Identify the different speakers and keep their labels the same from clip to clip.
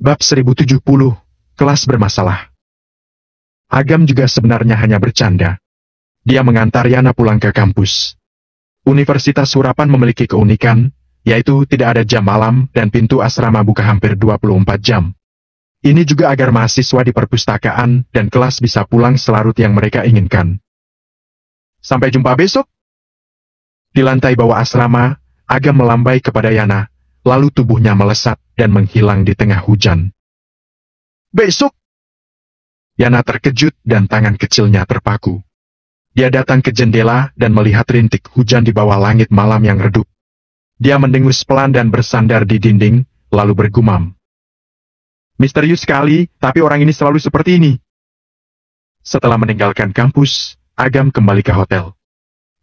Speaker 1: Bab 1070, kelas bermasalah. Agam juga sebenarnya hanya bercanda. Dia mengantar Yana pulang ke kampus. Universitas Surapan memiliki keunikan, yaitu tidak ada jam malam dan pintu asrama buka hampir 24 jam. Ini juga agar mahasiswa di perpustakaan dan kelas bisa pulang selarut yang mereka inginkan. Sampai jumpa besok. Di lantai bawah asrama, Agam melambai kepada Yana, lalu tubuhnya melesat dan menghilang di tengah hujan. Besok? Yana terkejut dan tangan kecilnya terpaku. Dia datang ke jendela dan melihat rintik hujan di bawah langit malam yang redup. Dia mendengus pelan dan bersandar di dinding, lalu bergumam. Misterius sekali, tapi orang ini selalu seperti ini. Setelah meninggalkan kampus, Agam kembali ke hotel.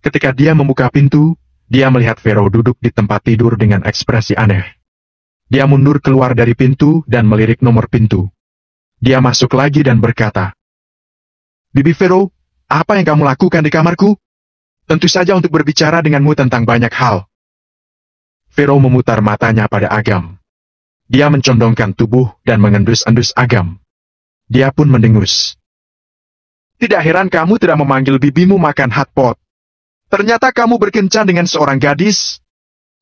Speaker 1: Ketika dia membuka pintu, dia melihat Vero duduk di tempat tidur dengan ekspresi aneh. Dia mundur keluar dari pintu dan melirik nomor pintu. Dia masuk lagi dan berkata, Bibi Vero, apa yang kamu lakukan di kamarku? Tentu saja untuk berbicara denganmu tentang banyak hal. Vero memutar matanya pada Agam. Dia mencondongkan tubuh dan mengendus-endus Agam. Dia pun mendengus. Tidak heran kamu tidak memanggil bibimu makan hotpot. Ternyata kamu berkencan dengan seorang gadis.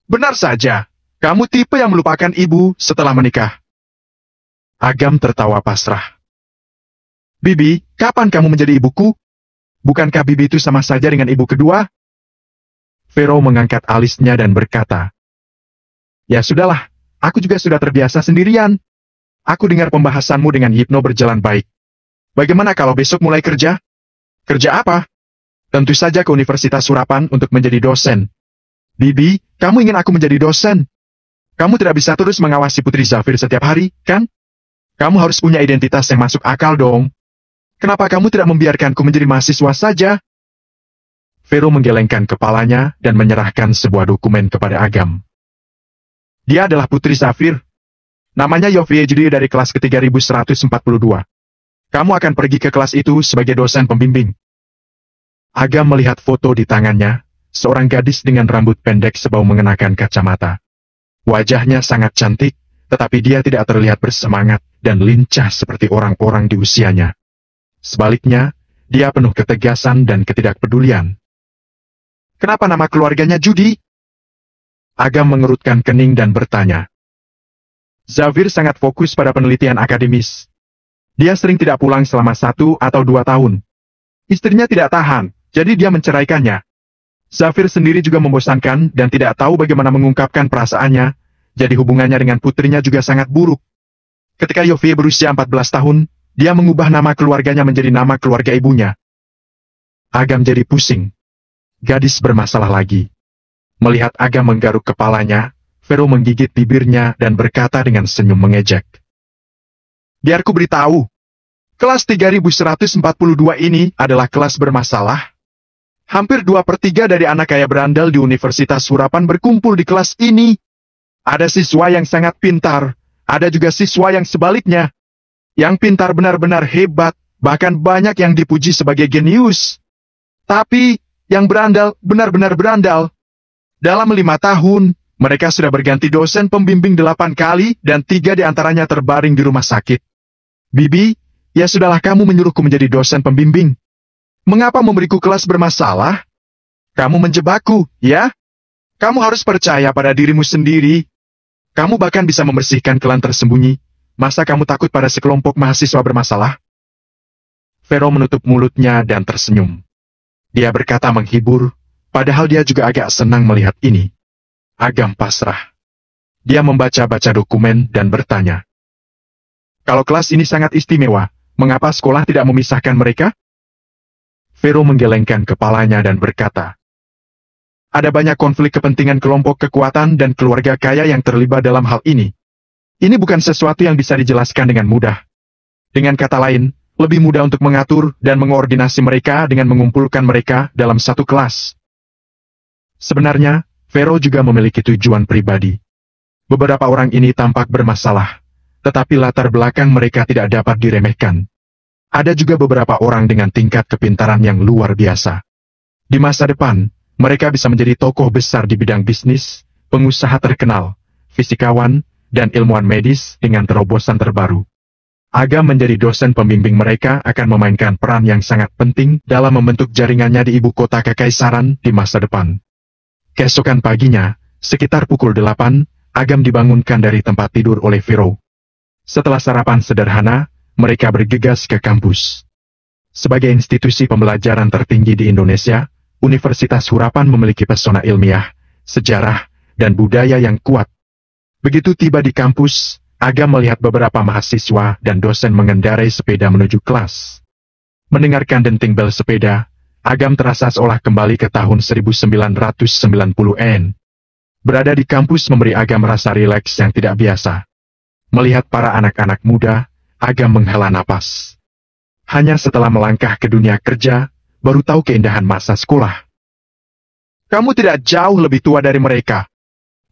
Speaker 1: Benar saja, kamu tipe yang melupakan ibu setelah menikah. Agam tertawa pasrah. Bibi, kapan kamu menjadi ibuku? Bukankah Bibi itu sama saja dengan ibu kedua? Vero mengangkat alisnya dan berkata, Ya sudahlah, aku juga sudah terbiasa sendirian. Aku dengar pembahasanmu dengan Hypno berjalan baik. Bagaimana kalau besok mulai kerja? Kerja apa? Tentu saja ke Universitas Surapan untuk menjadi dosen. Bibi, kamu ingin aku menjadi dosen? Kamu tidak bisa terus mengawasi Putri Zafir setiap hari, kan? Kamu harus punya identitas yang masuk akal dong. Kenapa kamu tidak membiarkanku menjadi mahasiswa saja? Vero menggelengkan kepalanya dan menyerahkan sebuah dokumen kepada Agam. Dia adalah Putri Zafir. Namanya Yofriejdi dari kelas ke-3142. Kamu akan pergi ke kelas itu sebagai dosen pembimbing. Agam melihat foto di tangannya, seorang gadis dengan rambut pendek sebau mengenakan kacamata. Wajahnya sangat cantik, tetapi dia tidak terlihat bersemangat dan lincah seperti orang-orang di usianya. Sebaliknya, dia penuh ketegasan dan ketidakpedulian. Kenapa nama keluarganya Judi? Agam mengerutkan kening dan bertanya. Zafir sangat fokus pada penelitian akademis. Dia sering tidak pulang selama 1 atau 2 tahun. Istrinya tidak tahan. Jadi dia menceraikannya. Zafir sendiri juga membosankan dan tidak tahu bagaimana mengungkapkan perasaannya, jadi hubungannya dengan putrinya juga sangat buruk. Ketika Yofie berusia 14 tahun, dia mengubah nama keluarganya menjadi nama keluarga ibunya. Agam jadi pusing. Gadis bermasalah lagi. Melihat Agam menggaruk kepalanya, Vero menggigit bibirnya dan berkata dengan senyum mengejek. Biar ku beritahu, kelas 3142 ini adalah kelas bermasalah. Hampir 2/3 dari anak kaya berandal di Universitas Surapan berkumpul di kelas ini. Ada siswa yang sangat pintar, ada juga siswa yang sebaliknya. Yang pintar benar-benar hebat, bahkan banyak yang dipuji sebagai genius. Tapi, yang berandal benar-benar berandal. Dalam 5 tahun, mereka sudah berganti dosen pembimbing 8 kali dan 3 diantaranya terbaring di rumah sakit. Bibi, ya sudahlah kamu menyuruhku menjadi dosen pembimbing. Mengapa memberiku kelas bermasalah? Kamu menjebakku, ya? Kamu harus percaya pada dirimu sendiri. Kamu bahkan bisa membersihkan kelan tersembunyi. Masa kamu takut pada sekelompok mahasiswa bermasalah? Vero menutup mulutnya dan tersenyum. Dia berkata menghibur, padahal dia juga agak senang melihat ini. Agam pasrah. Dia membaca-baca dokumen dan bertanya. Kalau kelas ini sangat istimewa, mengapa sekolah tidak memisahkan mereka? Vero menggelengkan kepalanya dan berkata, ada banyak konflik kepentingan kelompok kekuatan dan keluarga kaya yang terlibat dalam hal ini. Ini bukan sesuatu yang bisa dijelaskan dengan mudah. Dengan kata lain, lebih mudah untuk mengatur dan mengoordinasi mereka dengan mengumpulkan mereka dalam satu kelas. Sebenarnya, Vero juga memiliki tujuan pribadi. Beberapa orang ini tampak bermasalah, tetapi latar belakang mereka tidak dapat diremehkan. Ada juga beberapa orang dengan tingkat kepintaran yang luar biasa. Di masa depan, mereka bisa menjadi tokoh besar di bidang bisnis, pengusaha terkenal, fisikawan, dan ilmuwan medis dengan terobosan terbaru. Agam menjadi dosen pembimbing mereka akan memainkan peran yang sangat penting dalam membentuk jaringannya di ibu kota kekaisaran di masa depan. Keesokan paginya, sekitar pukul 8, Agam dibangunkan dari tempat tidur oleh Vero. Setelah sarapan sederhana, mereka bergegas ke kampus. Sebagai institusi pembelajaran tertinggi di Indonesia, Universitas Hurapan memiliki pesona ilmiah, sejarah, dan budaya yang kuat. Begitu tiba di kampus, Agam melihat beberapa mahasiswa dan dosen mengendarai sepeda menuju kelas. Mendengarkan denting bel sepeda, Agam terasa seolah kembali ke tahun 1990-an. Berada di kampus memberi Agam rasa rileks yang tidak biasa. Melihat para anak-anak muda, Agam menghela napas. Hanya setelah melangkah ke dunia kerja, baru tahu keindahan masa sekolah. Kamu tidak jauh lebih tua dari mereka.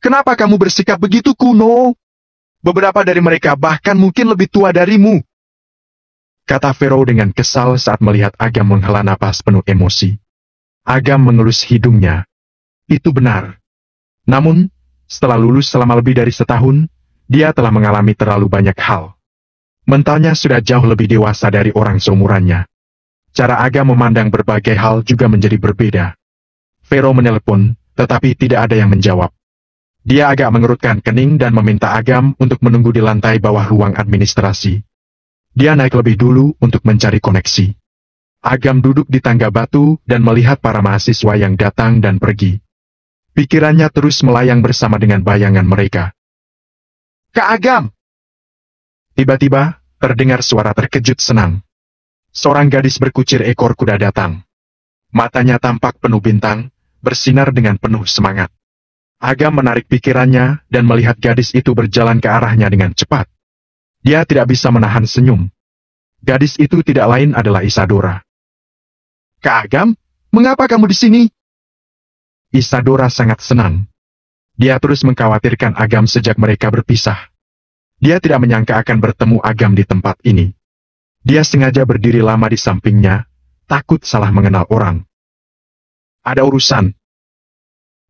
Speaker 1: Kenapa kamu bersikap begitu kuno? Beberapa dari mereka bahkan mungkin lebih tua darimu. Kata Vero dengan kesal saat melihat Agam menghela napas penuh emosi. Agam mengelus hidungnya. Itu benar. Namun, setelah lulus selama lebih dari setahun, dia telah mengalami terlalu banyak hal. Mentalnya sudah jauh lebih dewasa dari orang seumurannya. Cara Agam memandang berbagai hal juga menjadi berbeda. Vero menelepon, tetapi tidak ada yang menjawab. Dia agak mengerutkan kening dan meminta Agam untuk menunggu di lantai bawah ruang administrasi. Dia naik lebih dulu untuk mencari koneksi. Agam duduk di tangga batu dan melihat para mahasiswa yang datang dan pergi. Pikirannya terus melayang bersama dengan bayangan mereka. Kak Agam! Tiba-tiba, terdengar suara terkejut senang. Seorang gadis berkucir ekor kuda datang. Matanya tampak penuh bintang, bersinar dengan penuh semangat. Agam menarik pikirannya dan melihat gadis itu berjalan ke arahnya dengan cepat. Dia tidak bisa menahan senyum. Gadis itu tidak lain adalah Isadora. Kak Agam, mengapa kamu di sini? Isadora sangat senang. Dia terus mengkhawatirkan Agam sejak mereka berpisah. Dia tidak menyangka akan bertemu Agam di tempat ini. Dia sengaja berdiri lama di sampingnya, takut salah mengenal orang. Ada urusan.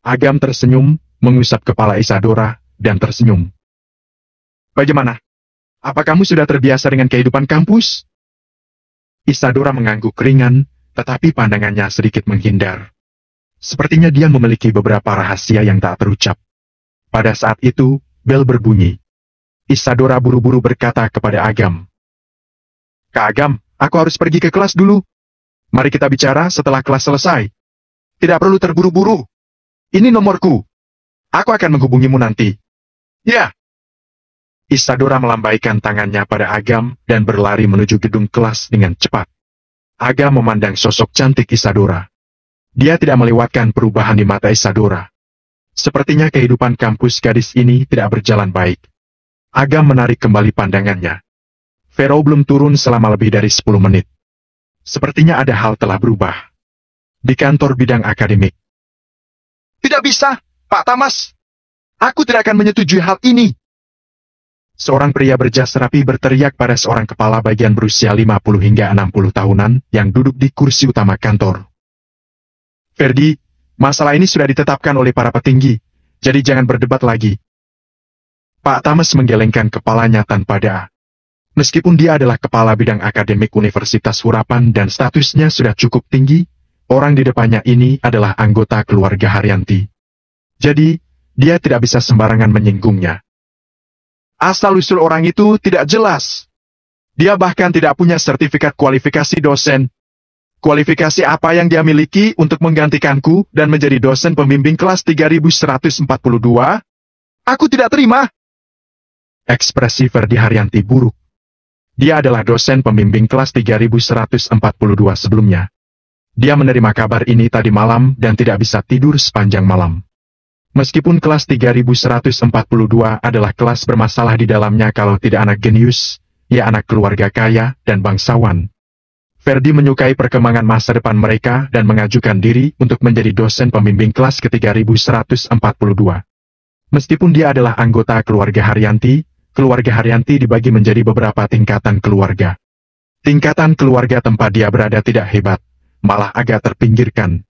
Speaker 1: Agam tersenyum, mengusap kepala Isadora, dan tersenyum. Bagaimana? Apa kamu sudah terbiasa dengan kehidupan kampus? Isadora mengangguk ringan, tetapi pandangannya sedikit menghindar. Sepertinya dia memiliki beberapa rahasia yang tak terucap. Pada saat itu, bel berbunyi. Isadora buru-buru berkata kepada Agam. Kak Agam, aku harus pergi ke kelas dulu. Mari kita bicara setelah kelas selesai. Tidak perlu terburu-buru. Ini nomorku. Aku akan menghubungimu nanti. Ya. Isadora melambaikan tangannya pada Agam dan berlari menuju gedung kelas dengan cepat. Agam memandang sosok cantik Isadora. Dia tidak melewatkan perubahan di mata Isadora. Sepertinya kehidupan kampus gadis ini tidak berjalan baik. Agam menarik kembali pandangannya. Vero belum turun selama lebih dari 10 menit. Sepertinya ada hal telah berubah. Di kantor bidang akademik. Tidak bisa, Pak Tamas. Aku tidak akan menyetujui hal ini. Seorang pria berjas rapi berteriak pada seorang kepala bagian berusia 50 hingga 60 tahunan yang duduk di kursi utama kantor. Ferdi, masalah ini sudah ditetapkan oleh para petinggi, jadi jangan berdebat lagi. Pak Tamas menggelengkan kepalanya tanpa daya. Meskipun dia adalah kepala bidang akademik Universitas Hurapan dan statusnya sudah cukup tinggi, orang di depannya ini adalah anggota keluarga Haryanti. Jadi, dia tidak bisa sembarangan menyinggungnya. Asal-usul orang itu tidak jelas. Dia bahkan tidak punya sertifikat kualifikasi dosen. Kualifikasi apa yang dia miliki untuk menggantikanku dan menjadi dosen pembimbing kelas 3142? Aku tidak terima. Ekspresi Ferdi Haryanti buruk. Dia adalah dosen pembimbing kelas 3142 sebelumnya. Dia menerima kabar ini tadi malam dan tidak bisa tidur sepanjang malam. Meskipun kelas 3142 adalah kelas bermasalah di dalamnya kalau tidak anak genius, ya anak keluarga kaya dan bangsawan. Ferdi menyukai perkembangan masa depan mereka dan mengajukan diri untuk menjadi dosen pembimbing kelas ke-3142. Meskipun dia adalah anggota keluarga Haryanti dibagi menjadi beberapa tingkatan keluarga. Tingkatan keluarga tempat dia berada tidak hebat, malah agak terpinggirkan.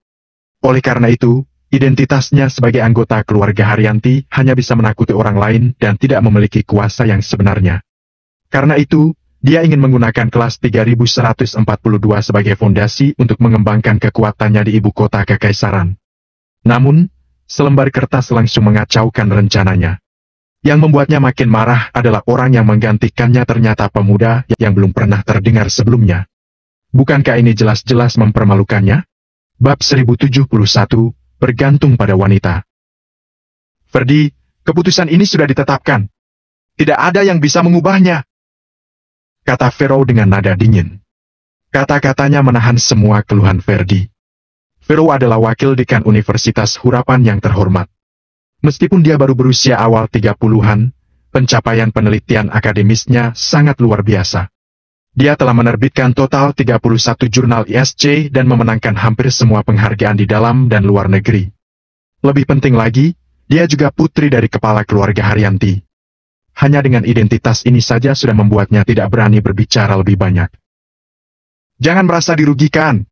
Speaker 1: Oleh karena itu, Identitasnya sebagai anggota keluarga Haryanti hanya bisa menakuti orang lain dan tidak memiliki kuasa yang sebenarnya. Karena itu, dia ingin menggunakan kelas 3142 sebagai fondasi untuk mengembangkan kekuatannya di ibu kota kekaisaran. Namun, selembar kertas langsung mengacaukan rencananya. Yang membuatnya makin marah adalah orang yang menggantikannya ternyata pemuda yang belum pernah terdengar sebelumnya. Bukankah ini jelas-jelas mempermalukannya? Bab 1071, bergantung pada wanita. Ferdi, keputusan ini sudah ditetapkan. Tidak ada yang bisa mengubahnya, kata Vero dengan nada dingin. Kata-katanya menahan semua keluhan Ferdi. Vero adalah wakil dekan Universitas Hurapan yang terhormat. Meskipun dia baru berusia awal 30-an, pencapaian penelitian akademisnya sangat luar biasa. Dia telah menerbitkan total 31 jurnal ISC dan memenangkan hampir semua penghargaan di dalam dan luar negeri. Lebih penting lagi, dia juga putri dari kepala keluarga Haryanti. Hanya dengan identitas ini saja sudah membuatnya tidak berani berbicara lebih banyak. Jangan merasa dirugikan.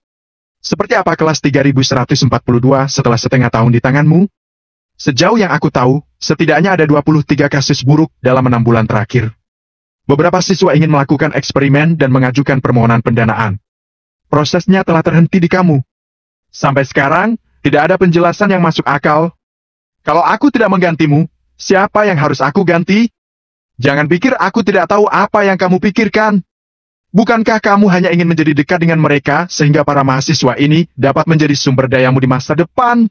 Speaker 1: Seperti apa kelas 3142 setelah setengah tahun di tanganmu? Sejauh yang aku tahu, setidaknya ada 23 kasus buruk dalam 6 bulan terakhir. Beberapa siswa ingin melakukan eksperimen dan mengajukan permohonan pendanaan. Prosesnya telah terhenti di kamu. Sampai sekarang, tidak ada penjelasan yang masuk akal. Kalau aku tidak menggantimu, siapa yang harus aku ganti? Jangan pikir aku tidak tahu apa yang kamu pikirkan. Bukankah kamu hanya ingin menjadi dekat dengan mereka sehingga para mahasiswa ini dapat menjadi sumber dayamu di masa depan?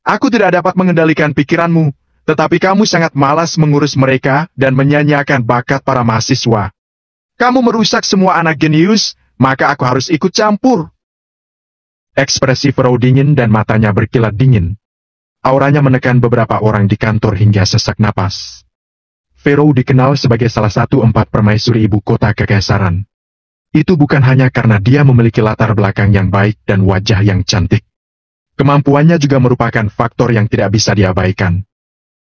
Speaker 1: Aku tidak dapat mengendalikan pikiranmu, tetapi kamu sangat malas mengurus mereka dan menyanyiakan bakat para mahasiswa. Kamu merusak semua anak jenius, maka aku harus ikut campur. Ekspresi Vero dingin dan matanya berkilat dingin. Auranya menekan beberapa orang di kantor hingga sesak napas. Vero dikenal sebagai salah satu 4 permaisuri ibu kota kekaisaran. Itu bukan hanya karena dia memiliki latar belakang yang baik dan wajah yang cantik. Kemampuannya juga merupakan faktor yang tidak bisa diabaikan.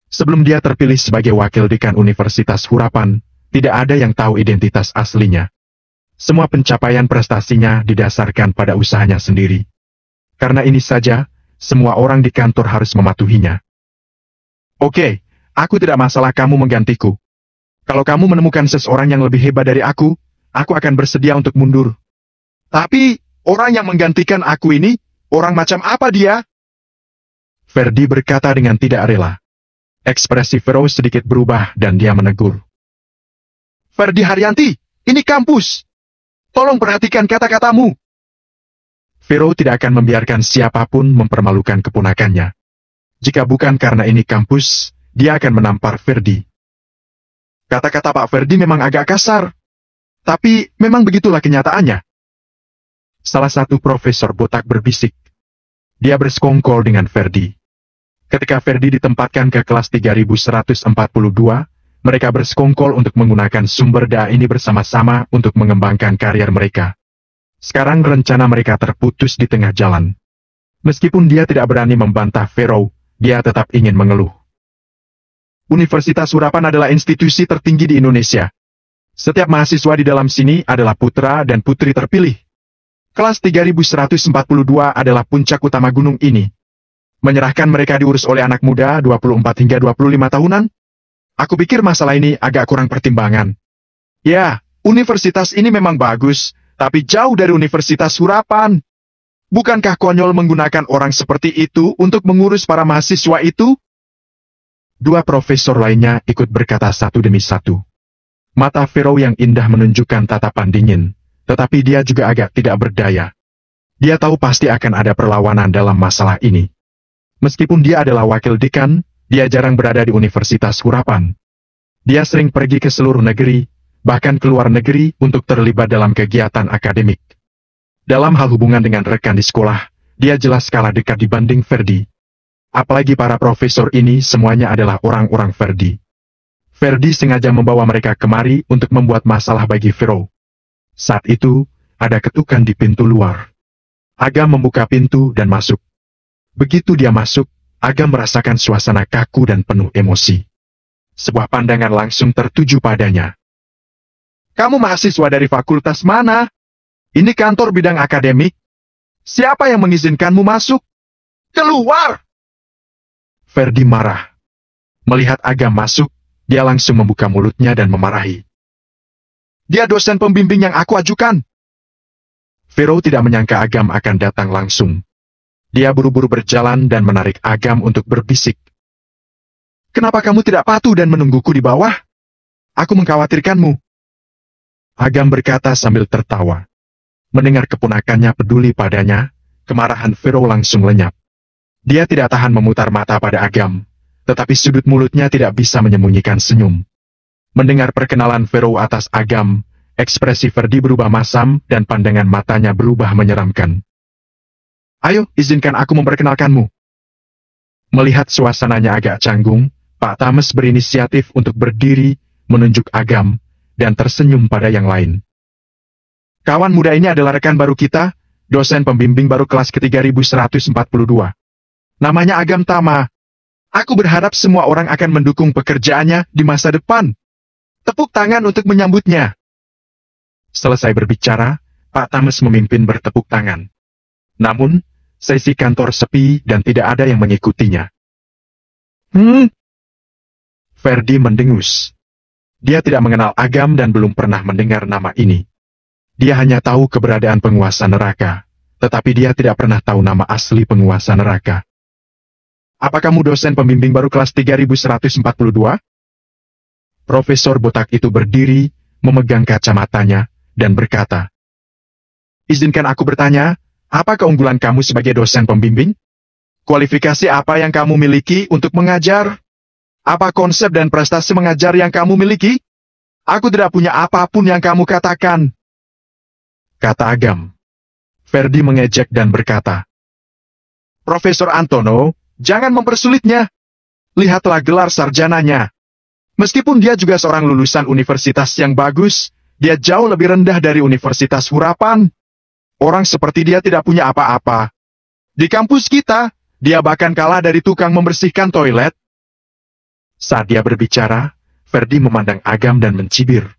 Speaker 1: Sebelum dia terpilih sebagai wakil dekan Universitas Hurapan, tidak ada yang tahu identitas aslinya. Semua pencapaian prestasinya didasarkan pada usahanya sendiri. Karena ini saja, semua orang di kantor harus mematuhinya. Oke, aku tidak masalah kamu menggantiku. Kalau kamu menemukan seseorang yang lebih hebat dari aku akan bersedia untuk mundur. Tapi, orang yang menggantikan aku ini, orang macam apa dia? Ferdi berkata dengan tidak rela. Ekspresi Vero sedikit berubah dan dia menegur. Ferdi Haryanti, ini kampus. Tolong perhatikan kata-katamu. Vero tidak akan membiarkan siapapun mempermalukan keponakannya. Jika bukan karena ini kampus, dia akan menampar Ferdi. Kata-kata Pak Ferdi memang agak kasar. Tapi memang begitulah kenyataannya. Salah satu profesor botak berbisik. Dia bersekongkol dengan Ferdi. Ketika Ferdi ditempatkan ke kelas 3142, mereka bersekongkol untuk menggunakan sumber daya ini bersama-sama untuk mengembangkan karier mereka. Sekarang rencana mereka terputus di tengah jalan. Meskipun dia tidak berani membantah Vero, dia tetap ingin mengeluh. Universitas Hurapan adalah institusi tertinggi di Indonesia. Setiap mahasiswa di dalam sini adalah putra dan putri terpilih. Kelas 3142 adalah puncak utama gunung ini. Menyerahkan mereka diurus oleh anak muda 24 hingga 25 tahunan? Aku pikir masalah ini agak kurang pertimbangan. Ya, universitas ini memang bagus, tapi jauh dari Universitas Hurapan. Bukankah konyol menggunakan orang seperti itu untuk mengurus para mahasiswa itu? Dua profesor lainnya ikut berkata satu demi satu. Mata Vero yang indah menunjukkan tatapan dingin, tetapi dia juga agak tidak berdaya. Dia tahu pasti akan ada perlawanan dalam masalah ini. Meskipun dia adalah wakil dekan, dia jarang berada di Universitas Hurapan. Dia sering pergi ke seluruh negeri, bahkan ke luar negeri untuk terlibat dalam kegiatan akademik. Dalam hal hubungan dengan rekan di sekolah, dia jelas kalah dekat dibanding Ferdi. Apalagi para profesor ini semuanya adalah orang-orang Ferdi. Ferdi sengaja membawa mereka kemari untuk membuat masalah bagi Vero. Saat itu, ada ketukan di pintu luar. Agam membuka pintu dan masuk. Begitu dia masuk, Agam merasakan suasana kaku dan penuh emosi. Sebuah pandangan langsung tertuju padanya. Kamu mahasiswa dari fakultas mana? Ini kantor bidang akademik. Siapa yang mengizinkanmu masuk? Keluar! Ferdi marah. Melihat Agam masuk, dia langsung membuka mulutnya dan memarahi. Dia dosen pembimbing yang aku ajukan. Vero tidak menyangka Agam akan datang langsung. Dia buru-buru berjalan dan menarik Agam untuk berbisik. Kenapa kamu tidak patuh dan menungguku di bawah? Aku mengkhawatirkanmu. Agam berkata sambil tertawa. Mendengar keponakannya peduli padanya, kemarahan Vero langsung lenyap. Dia tidak tahan memutar mata pada Agam, tetapi sudut mulutnya tidak bisa menyembunyikan senyum. Mendengar perkenalan Vero atas Agam, ekspresi Ferdi berubah masam dan pandangan matanya berubah menyeramkan. Ayo, izinkan aku memperkenalkanmu. Melihat suasananya agak canggung, Pak Thames berinisiatif untuk berdiri, menunjuk Agam, dan tersenyum pada yang lain. Kawan muda ini adalah rekan baru kita, dosen pembimbing baru kelas ke-3142. Namanya Agam Tama. Aku berharap semua orang akan mendukung pekerjaannya di masa depan. Tepuk tangan untuk menyambutnya. Selesai berbicara, Pak Thames memimpin bertepuk tangan. Namun, sesi kantor sepi dan tidak ada yang mengikutinya. Ferdi mendengus. Dia tidak mengenal Agam dan belum pernah mendengar nama ini. Dia hanya tahu keberadaan penguasa neraka, tetapi dia tidak pernah tahu nama asli penguasa neraka. Apa kamu dosen pembimbing baru kelas 3142? Profesor botak itu berdiri, memegang kacamatanya, dan berkata, izinkan aku bertanya, apa keunggulan kamu sebagai dosen pembimbing? Kualifikasi apa yang kamu miliki untuk mengajar? Apa konsep dan prestasi mengajar yang kamu miliki? Aku tidak punya apapun yang kamu katakan. Kata Agam. Ferdi mengejek dan berkata, Profesor Antono, jangan mempersulitnya. Lihatlah gelar sarjananya. Meskipun dia juga seorang lulusan universitas yang bagus, dia jauh lebih rendah dari Universitas Hurapan. Orang seperti dia tidak punya apa-apa. Di kampus kita, dia bahkan kalah dari tukang membersihkan toilet. Saat dia berbicara, Ferdi memandang Agam dan mencibir.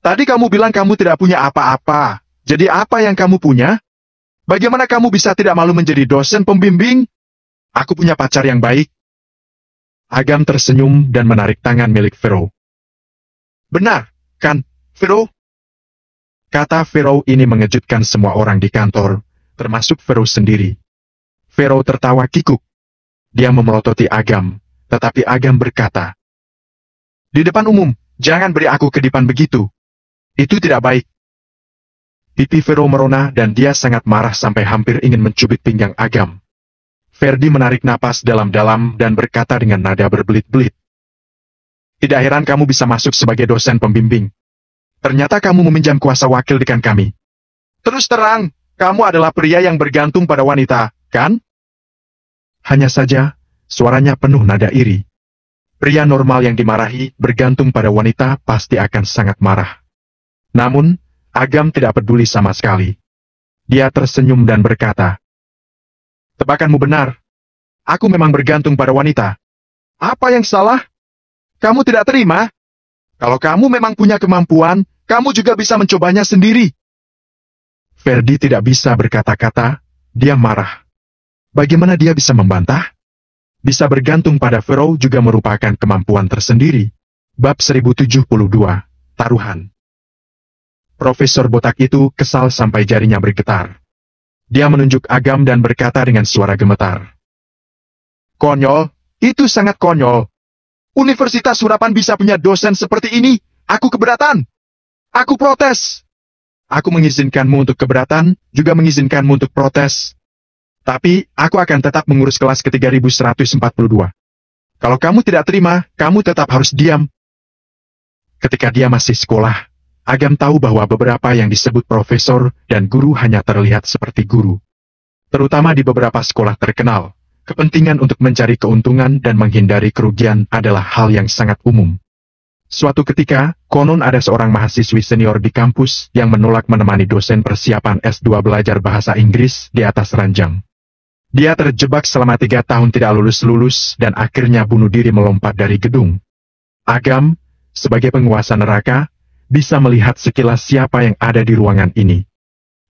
Speaker 1: Tadi kamu bilang kamu tidak punya apa-apa. Jadi apa yang kamu punya? Bagaimana kamu bisa tidak malu menjadi dosen pembimbing? Aku punya pacar yang baik. Agam tersenyum dan menarik tangan milik Vero. Benar, kan, Vero? Kata Vero ini mengejutkan semua orang di kantor, termasuk Vero sendiri. Vero tertawa kikuk. Dia memelototi Agam, tetapi Agam berkata, di depan umum, jangan beri aku kedipan begitu. Itu tidak baik. Pipi Vero merona dan dia sangat marah sampai hampir ingin mencubit pinggang Agam. Ferdi menarik napas dalam-dalam dan berkata dengan nada berbelit-belit. Tidak heran kamu bisa masuk sebagai dosen pembimbing. Ternyata kamu meminjam kuasa wakil dekan kami. Terus terang, kamu adalah pria yang bergantung pada wanita, kan? Hanya saja, suaranya penuh nada iri. Pria normal yang dimarahi bergantung pada wanita pasti akan sangat marah. Namun, Agam tidak peduli sama sekali. Dia tersenyum dan berkata, tebakanmu benar. Aku memang bergantung pada wanita. Apa yang salah? Kamu tidak terima? Kalau kamu memang punya kemampuan, kamu juga bisa mencobanya sendiri. Ferdi tidak bisa berkata-kata, dia marah. Bagaimana dia bisa membantah? Bisa bergantung pada Vero juga merupakan kemampuan tersendiri. Bab 1072, Taruhan. Profesor botak itu kesal sampai jarinya bergetar. Dia menunjuk Agam dan berkata dengan suara gemetar. Konyol, itu sangat konyol. Universitas Hurapan bisa punya dosen seperti ini, aku keberatan. Aku protes. Aku mengizinkanmu untuk keberatan, juga mengizinkanmu untuk protes. Tapi, aku akan tetap mengurus kelas ke-3142. Kalau kamu tidak terima, kamu tetap harus diam. Ketika dia masih sekolah, Agam tahu bahwa beberapa yang disebut profesor dan guru hanya terlihat seperti guru. Terutama di beberapa sekolah terkenal, kepentingan untuk mencari keuntungan dan menghindari kerugian adalah hal yang sangat umum. Suatu ketika, konon ada seorang mahasiswi senior di kampus yang menolak menemani dosen persiapan S2 belajar bahasa Inggris di atas ranjang. Dia terjebak selama 3 tahun tidak lulus-lulus dan akhirnya bunuh diri melompat dari gedung. Agam, sebagai penguasa neraka, bisa melihat sekilas siapa yang ada di ruangan ini.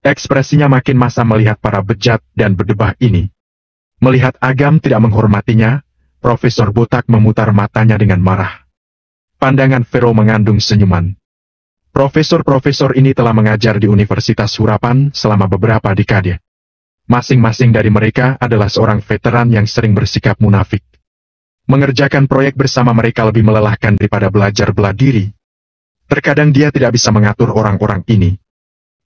Speaker 1: Ekspresinya makin masam melihat para bejat dan berdebah ini. Melihat Agam tidak menghormatinya, Profesor Botak memutar matanya dengan marah. Pandangan Vero mengandung senyuman. Profesor-profesor ini telah mengajar di Universitas Hurapan selama beberapa dekade. Masing-masing dari mereka adalah seorang veteran yang sering bersikap munafik. Mengerjakan proyek bersama mereka lebih melelahkan daripada belajar bela diri. Terkadang dia tidak bisa mengatur orang-orang ini.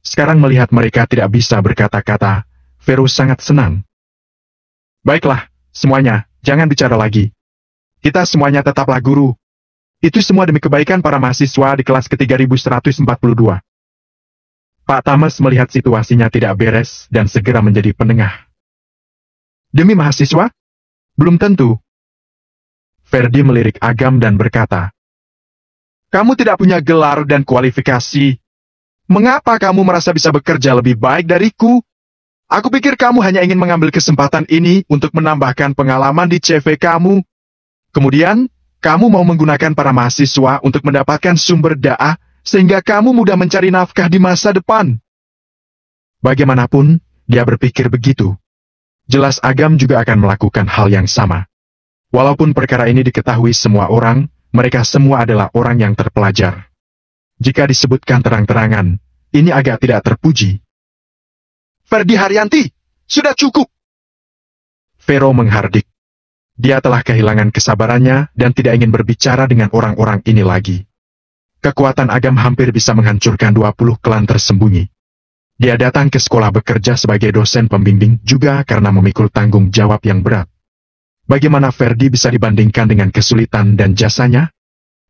Speaker 1: Sekarang melihat mereka tidak bisa berkata-kata, Vero sangat senang. Baiklah, semuanya, jangan bicara lagi. Kita semuanya tetaplah guru. Itu semua demi kebaikan para mahasiswa di kelas ke-3142. Pak Thomas melihat situasinya tidak beres dan segera menjadi penengah. Demi mahasiswa? Belum tentu. Ferdi melirik Agam dan berkata, kamu tidak punya gelar dan kualifikasi. Mengapa kamu merasa bisa bekerja lebih baik dariku? Aku pikir kamu hanya ingin mengambil kesempatan ini untuk menambahkan pengalaman di CV kamu. Kemudian, kamu mau menggunakan para mahasiswa untuk mendapatkan sumber daya, sehingga kamu mudah mencari nafkah di masa depan. Bagaimanapun, dia berpikir begitu. Jelas Agam juga akan melakukan hal yang sama. Walaupun perkara ini diketahui semua orang, mereka semua adalah orang yang terpelajar. Jika disebutkan terang-terangan, ini agak tidak terpuji. Ferdi Haryanti, sudah cukup! Vero menghardik. Dia telah kehilangan kesabarannya dan tidak ingin berbicara dengan orang-orang ini lagi. Kekuatan Agam hampir bisa menghancurkan 20 klan tersembunyi. Dia datang ke sekolah bekerja sebagai dosen pembimbing juga karena memikul tanggung jawab yang berat. Bagaimana Ferdi bisa dibandingkan dengan kesulitan dan jasanya?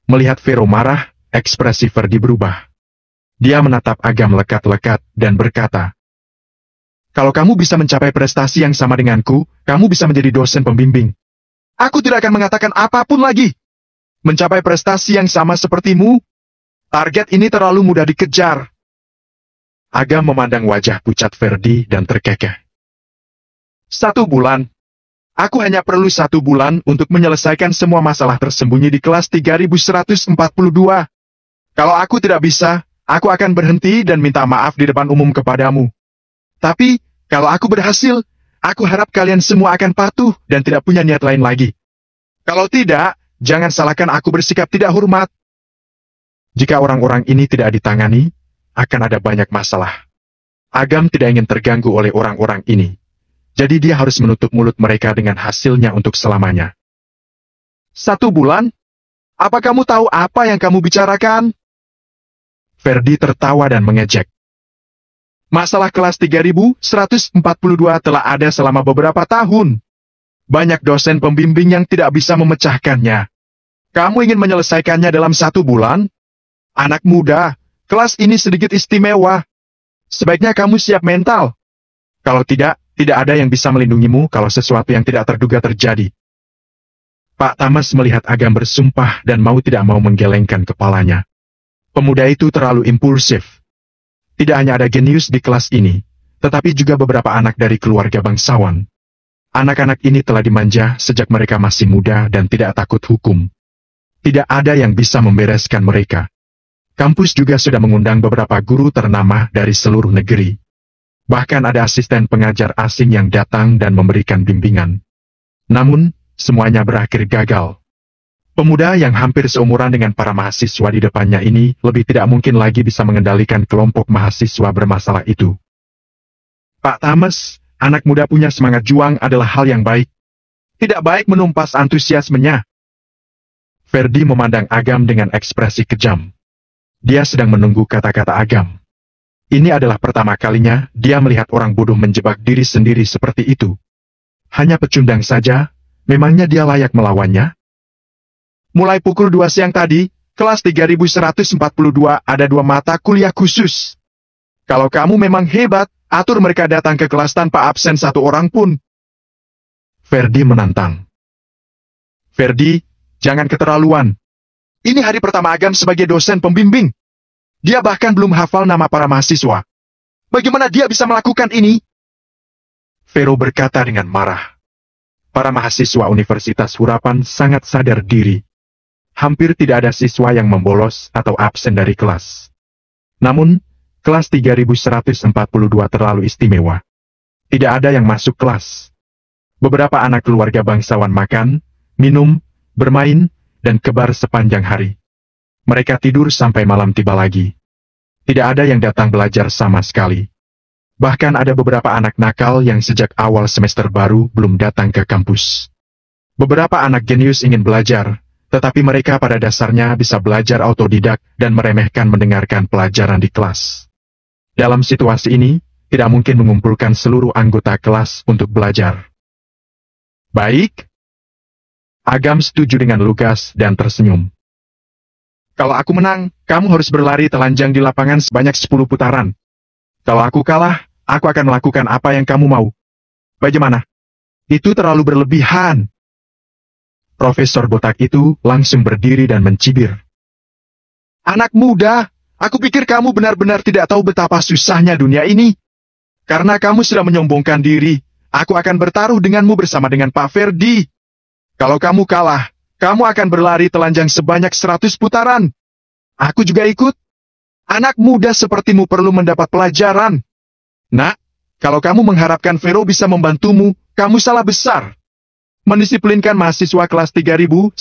Speaker 1: Melihat Vero marah, ekspresi Ferdi berubah. Dia menatap Agam lekat-lekat dan berkata, kalau kamu bisa mencapai prestasi yang sama denganku, kamu bisa menjadi dosen pembimbing. Aku tidak akan mengatakan apapun lagi. Mencapai prestasi yang sama sepertimu, target ini terlalu mudah dikejar. Agam memandang wajah pucat Ferdi dan terkekeh. 1 bulan. Aku hanya perlu 1 bulan untuk menyelesaikan semua masalah tersembunyi di kelas 3142. Kalau aku tidak bisa, aku akan berhenti dan minta maaf di depan umum kepadamu. Tapi, kalau aku berhasil, aku harap kalian semua akan patuh dan tidak punya niat lain lagi. Kalau tidak, jangan salahkan aku bersikap tidak hormat. Jika orang-orang ini tidak ditangani, akan ada banyak masalah. Agam tidak ingin terganggu oleh orang-orang ini. Jadi dia harus menutup mulut mereka dengan hasilnya untuk selamanya. 1 bulan? Apa kamu tahu apa yang kamu bicarakan? Ferdi tertawa dan mengejek. Masalah kelas 3142 telah ada selama beberapa tahun. Banyak dosen pembimbing yang tidak bisa memecahkannya. Kamu ingin menyelesaikannya dalam 1 bulan? Anak muda, kelas ini sedikit istimewa. Sebaiknya kamu siap mental. Kalau tidak, tidak ada yang bisa melindungimu kalau sesuatu yang tidak terduga terjadi. Pak Thomas melihat Agam bersumpah dan mau tidak mau menggelengkan kepalanya. Pemuda itu terlalu impulsif. Tidak hanya ada jenius di kelas ini, tetapi juga beberapa anak dari keluarga bangsawan. Anak-anak ini telah dimanja sejak mereka masih muda dan tidak takut hukum. Tidak ada yang bisa membereskan mereka. Kampus juga sudah mengundang beberapa guru ternama dari seluruh negeri. Bahkan ada asisten pengajar asing yang datang dan memberikan bimbingan. Namun, semuanya berakhir gagal. Pemuda yang hampir seumuran dengan para mahasiswa di depannya ini lebih tidak mungkin lagi bisa mengendalikan kelompok mahasiswa bermasalah itu. Pak Thomas, anak muda punya semangat juang adalah hal yang baik. Tidak baik menumpas antusiasmenya. Ferdi memandang Agam dengan ekspresi kejam. Dia sedang menunggu kata-kata Agam. Ini adalah pertama kalinya dia melihat orang bodoh menjebak diri sendiri seperti itu. Hanya pecundang saja, memangnya dia layak melawannya? Mulai pukul 2 siang tadi, kelas 3142 ada 2 mata kuliah khusus. Kalau kamu memang hebat, atur mereka datang ke kelas tanpa absen 1 orang pun. Ferdi menantang. Ferdi, jangan keterlaluan. Ini hari pertama Agam sebagai dosen pembimbing. Dia bahkan belum hafal nama para mahasiswa. Bagaimana dia bisa melakukan ini? Vero berkata dengan marah. Para mahasiswa Universitas Hurapan sangat sadar diri. Hampir tidak ada siswa yang membolos atau absen dari kelas. Namun, kelas 3142 terlalu istimewa. Tidak ada yang masuk kelas. Beberapa anak keluarga bangsawan makan, minum, bermain, dan kebar sepanjang hari. Mereka tidur sampai malam tiba lagi. Tidak ada yang datang belajar sama sekali. Bahkan ada beberapa anak nakal yang sejak awal semester baru belum datang ke kampus. Beberapa anak jenius ingin belajar, tetapi mereka pada dasarnya bisa belajar autodidak dan meremehkan mendengarkan pelajaran di kelas. Dalam situasi ini, tidak mungkin mengumpulkan seluruh anggota kelas untuk belajar. Baik. Agam setuju dengan Lukas dan tersenyum. Kalau aku menang, kamu harus berlari telanjang di lapangan sebanyak 10 putaran. Kalau aku kalah, aku akan melakukan apa yang kamu mau. Bagaimana? Itu terlalu berlebihan. Profesor botak itu langsung berdiri dan mencibir. Anak muda, aku pikir kamu benar-benar tidak tahu betapa susahnya dunia ini. Karena kamu sudah menyombongkan diri, aku akan bertaruh denganmu bersama dengan Pak Ferdi. Kalau kamu kalah, kamu akan berlari telanjang sebanyak 100 putaran. Aku juga ikut. Anak muda sepertimu perlu mendapat pelajaran. Nak, kalau kamu mengharapkan Vero bisa membantumu, kamu salah besar. Mendisiplinkan mahasiswa kelas 3142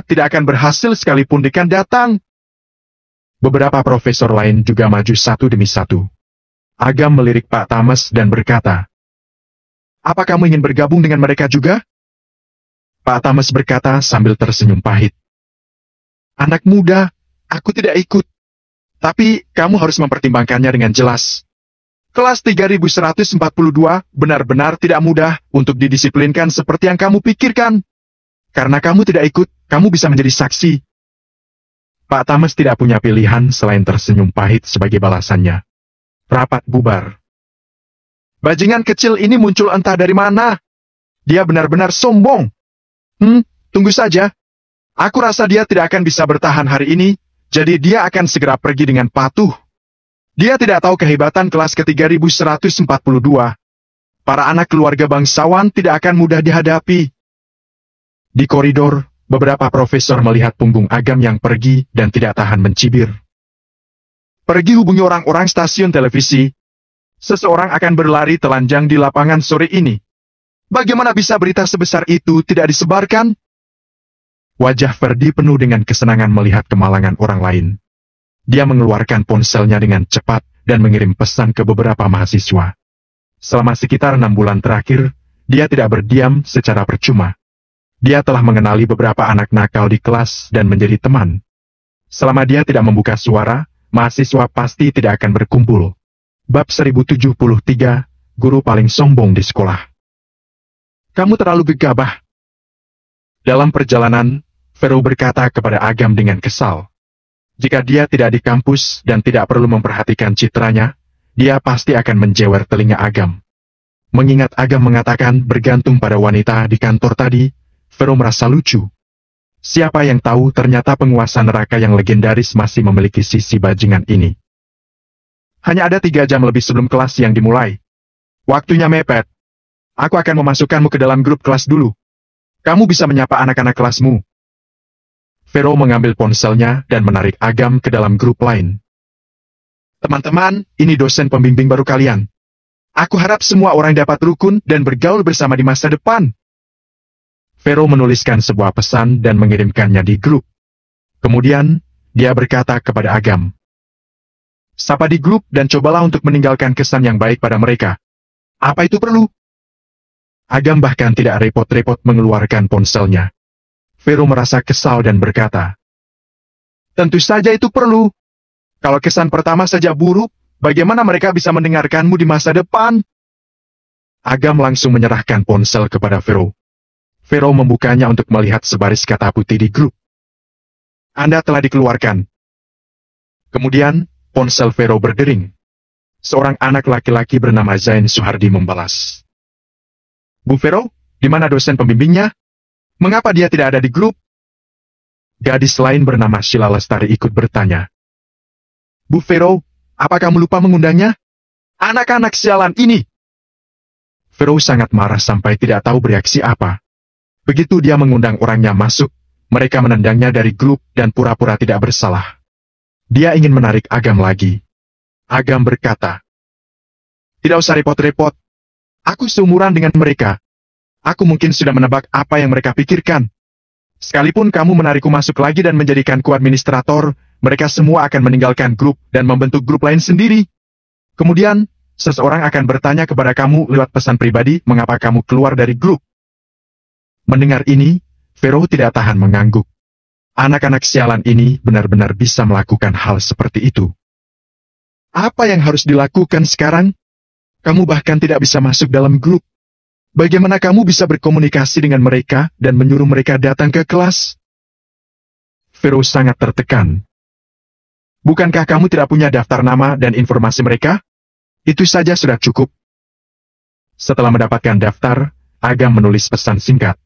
Speaker 1: tidak akan berhasil sekalipun dekan datang. Beberapa profesor lain juga maju satu demi satu. Agam melirik Pak Tamas dan berkata, "Apa kamu ingin bergabung dengan mereka juga?" Pak Tamas berkata sambil tersenyum pahit. "Anak muda, aku tidak ikut. Tapi kamu harus mempertimbangkannya dengan jelas. Kelas 3142 benar-benar tidak mudah untuk didisiplinkan seperti yang kamu pikirkan. Karena kamu tidak ikut, kamu bisa menjadi saksi." Pak Tamas tidak punya pilihan selain tersenyum pahit sebagai balasannya. Rapat bubar. Bajingan kecil ini muncul entah dari mana. Dia benar-benar sombong. Tunggu saja. Aku rasa dia tidak akan bisa bertahan hari ini, jadi dia akan segera pergi dengan patuh. Dia tidak tahu kehebatan kelas ke-3142. Para anak keluarga bangsawan tidak akan mudah dihadapi. Di koridor, beberapa profesor melihat punggung Agam yang pergi dan tidak tahan mencibir. Pergi hubungi orang-orang stasiun televisi. Seseorang akan berlari telanjang di lapangan sore ini. Bagaimana bisa berita sebesar itu tidak disebarkan? Wajah Ferdi penuh dengan kesenangan melihat kemalangan orang lain. Dia mengeluarkan ponselnya dengan cepat dan mengirim pesan ke beberapa mahasiswa. Selama sekitar 6 bulan terakhir, dia tidak berdiam secara percuma. Dia telah mengenali beberapa anak nakal di kelas dan menjadi teman. Selama dia tidak membuka suara, mahasiswa pasti tidak akan berkumpul. Bab 1073, Guru Paling Sombong di Sekolah. Kamu terlalu gegabah. Dalam perjalanan, Vero berkata kepada Agam dengan kesal. Jika dia tidak di kampus dan tidak perlu memperhatikan citranya, dia pasti akan menjewer telinga Agam. Mengingat Agam mengatakan bergantung pada wanita di kantor tadi, Vero merasa lucu. Siapa yang tahu ternyata penguasa neraka yang legendaris masih memiliki sisi bajingan ini. Hanya ada 3 jam lebih sebelum kelas yang dimulai. Waktunya mepet. Aku akan memasukkanmu ke dalam grup kelas dulu. Kamu bisa menyapa anak-anak kelasmu. Vero mengambil ponselnya dan menarik Agam ke dalam grup lain. Teman-teman, ini dosen pembimbing baru kalian. Aku harap semua orang dapat rukun dan bergaul bersama di masa depan. Vero menuliskan sebuah pesan dan mengirimkannya di grup. Kemudian, dia berkata kepada Agam. Sapa di grup dan cobalah untuk meninggalkan kesan yang baik pada mereka. Apa itu perlu? Agam bahkan tidak repot-repot mengeluarkan ponselnya. Vero merasa kesal dan berkata, tentu saja itu perlu. Kalau kesan pertama saja buruk, bagaimana mereka bisa mendengarkanmu di masa depan? Agam langsung menyerahkan ponsel kepada Vero. Vero membukanya untuk melihat sebaris kata putih di grup. Anda telah dikeluarkan. Kemudian, ponsel Vero berdering. Seorang anak laki-laki bernama Zain Suhardi membalas. Bu Vero, di mana dosen pembimbingnya? Mengapa dia tidak ada di grup? Gadis lain bernama Sheila Lestari ikut bertanya. Bu Vero, apa kamu lupa mengundangnya? Anak-anak sialan ini! Vero sangat marah sampai tidak tahu bereaksi apa. Begitu dia mengundang orangnya masuk, mereka menendangnya dari grup dan pura-pura tidak bersalah. Dia ingin menarik Agam lagi. Agam berkata, tidak usah repot-repot. Aku seumuran dengan mereka. Aku mungkin sudah menebak apa yang mereka pikirkan. Sekalipun kamu menarikku masuk lagi dan menjadikanku administrator, mereka semua akan meninggalkan grup dan membentuk grup lain sendiri. Kemudian, seseorang akan bertanya kepada kamu lewat pesan pribadi mengapa kamu keluar dari grup. Mendengar ini, Vero tidak tahan mengangguk. Anak-anak sialan ini benar-benar bisa melakukan hal seperti itu. Apa yang harus dilakukan sekarang? Kamu bahkan tidak bisa masuk dalam grup. Bagaimana kamu bisa berkomunikasi dengan mereka dan menyuruh mereka datang ke kelas? Vero sangat tertekan. Bukankah kamu tidak punya daftar nama dan informasi mereka? Itu saja sudah cukup. Setelah mendapatkan daftar, Agam menulis pesan singkat.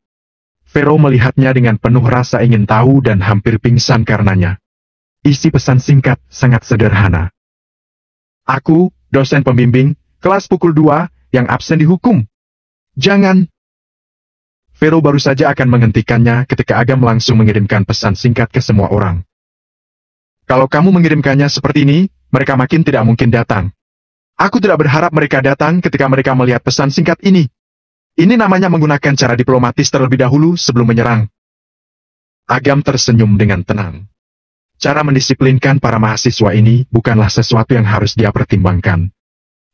Speaker 1: Vero melihatnya dengan penuh rasa ingin tahu dan hampir pingsan karenanya. Isi pesan singkat sangat sederhana. Aku, dosen pembimbing, kelas pukul 2, yang absen dihukum. Jangan. Vero baru saja akan menghentikannya ketika Agam langsung mengirimkan pesan singkat ke semua orang. Kalau kamu mengirimkannya seperti ini, mereka makin tidak mungkin datang. Aku tidak berharap mereka datang ketika mereka melihat pesan singkat ini. Ini namanya menggunakan cara diplomatis terlebih dahulu sebelum menyerang. Agam tersenyum dengan tenang. Cara mendisiplinkan para mahasiswa ini bukanlah sesuatu yang harus dia pertimbangkan.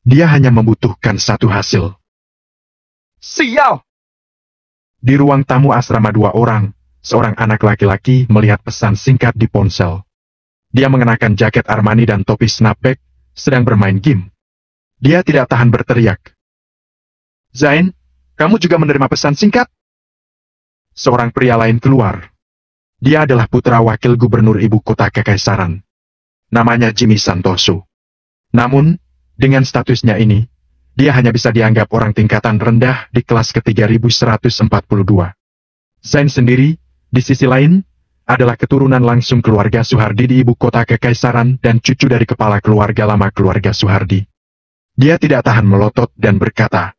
Speaker 1: Dia hanya membutuhkan satu hasil. Sial! Di ruang tamu asrama 2 orang, seorang anak laki-laki melihat pesan singkat di ponsel. Dia mengenakan jaket Armani dan topi snapback, sedang bermain game. Dia tidak tahan berteriak. Zain, kamu juga menerima pesan singkat? Seorang pria lain keluar. Dia adalah putra wakil gubernur ibu kota Kekaisaran. Namanya Jimmy Santoso. Namun, dengan statusnya ini, dia hanya bisa dianggap orang tingkatan rendah di kelas ke-3142. Zain sendiri, di sisi lain, adalah keturunan langsung keluarga Suhardi di ibu kota Kekaisaran dan cucu dari kepala keluarga lama keluarga Suhardi. Dia tidak tahan melotot dan berkata,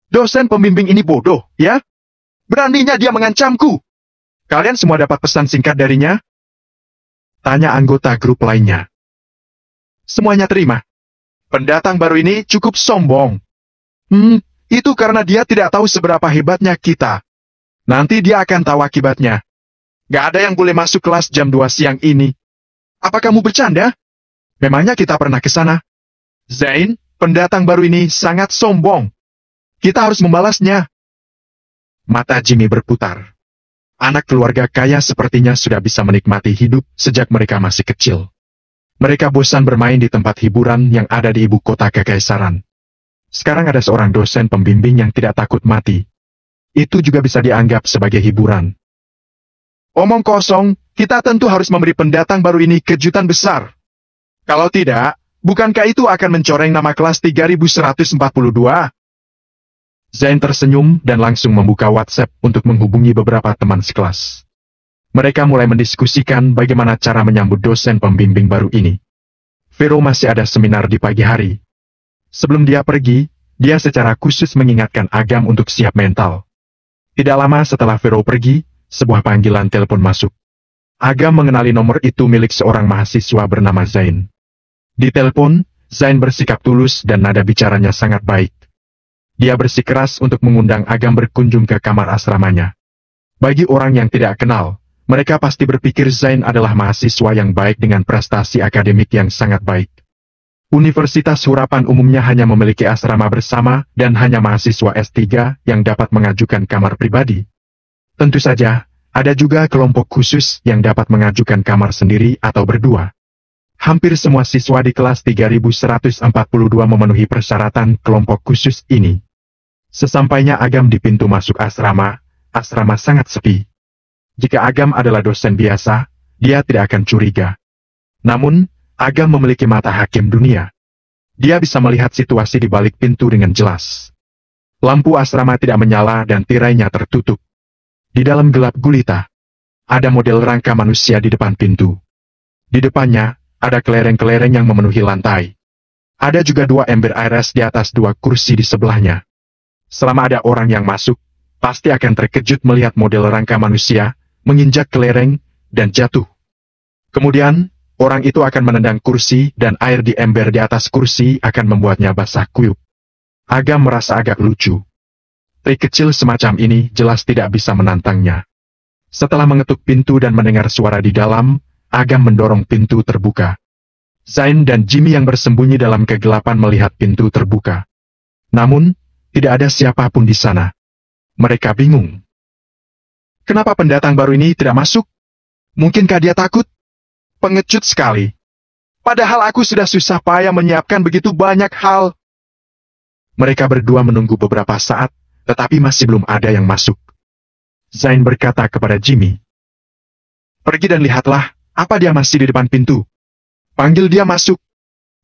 Speaker 1: dosen pembimbing ini bodoh, ya? Beraninya dia mengancamku. Kalian semua dapat pesan singkat darinya? Tanya anggota grup lainnya. Semuanya terima. Pendatang baru ini cukup sombong. Itu karena dia tidak tahu seberapa hebatnya kita. Nanti dia akan tahu akibatnya. Gak ada yang boleh masuk kelas jam 2 siang ini. Apa kamu bercanda? Memangnya kita pernah ke sana? Zain, pendatang baru ini sangat sombong. Kita harus membalasnya. Mata Jimmy berputar. Anak keluarga kaya sepertinya sudah bisa menikmati hidup sejak mereka masih kecil. Mereka bosan bermain di tempat hiburan yang ada di ibu kota Kekaisaran. Sekarang ada seorang dosen pembimbing yang tidak takut mati. Itu juga bisa dianggap sebagai hiburan. Omong kosong, kita tentu harus memberi pendatang baru ini kejutan besar. Kalau tidak, bukankah itu akan mencoreng nama kelas 3142? Zain tersenyum dan langsung membuka WhatsApp untuk menghubungi beberapa teman sekelas. Mereka mulai mendiskusikan bagaimana cara menyambut dosen pembimbing baru ini. Vero masih ada seminar di pagi hari. Sebelum dia pergi, dia secara khusus mengingatkan Agam untuk siap mental. Tidak lama setelah Vero pergi, sebuah panggilan telepon masuk. Agam mengenali nomor itu milik seorang mahasiswa bernama Zain. Di telepon, Zain bersikap tulus dan nada bicaranya sangat baik. Dia bersikeras untuk mengundang Agam berkunjung ke kamar asramanya. Bagi orang yang tidak kenal, mereka pasti berpikir Zain adalah mahasiswa yang baik dengan prestasi akademik yang sangat baik. Universitas Hurapan umumnya hanya memiliki asrama bersama dan hanya mahasiswa S3 yang dapat mengajukan kamar pribadi. Tentu saja, ada juga kelompok khusus yang dapat mengajukan kamar sendiri atau berdua. Hampir semua siswa di kelas 3142 memenuhi persyaratan kelompok khusus ini. Sesampainya Agam di pintu masuk asrama sangat sepi. Jika Agam adalah dosen biasa, dia tidak akan curiga. Namun, Agam memiliki mata hakim dunia. Dia bisa melihat situasi di balik pintu dengan jelas. Lampu asrama tidak menyala dan tirainya tertutup. Di dalam gelap gulita, ada model rangka manusia di depan pintu. Di depannya, ada kelereng-kelereng yang memenuhi lantai. Ada juga 2 ember air es di atas 2 kursi di sebelahnya. Selama ada orang yang masuk, pasti akan terkejut melihat model rangka manusia menginjak kelereng, dan jatuh. Kemudian, orang itu akan menendang kursi dan air di ember di atas kursi akan membuatnya basah kuyup. Agam merasa agak lucu. Trik kecil semacam ini jelas tidak bisa menantangnya. Setelah mengetuk pintu dan mendengar suara di dalam, Agam mendorong pintu terbuka. Zain dan Jimmy yang bersembunyi dalam kegelapan melihat pintu terbuka. Namun, tidak ada siapapun di sana. Mereka bingung. Kenapa pendatang baru ini tidak masuk? Mungkinkah dia takut? Pengecut sekali. Padahal aku sudah susah payah menyiapkan begitu banyak hal. Mereka berdua menunggu beberapa saat, tetapi masih belum ada yang masuk. Zain berkata kepada Jimmy, "Pergi dan lihatlah, apa dia masih di depan pintu. Panggil dia masuk.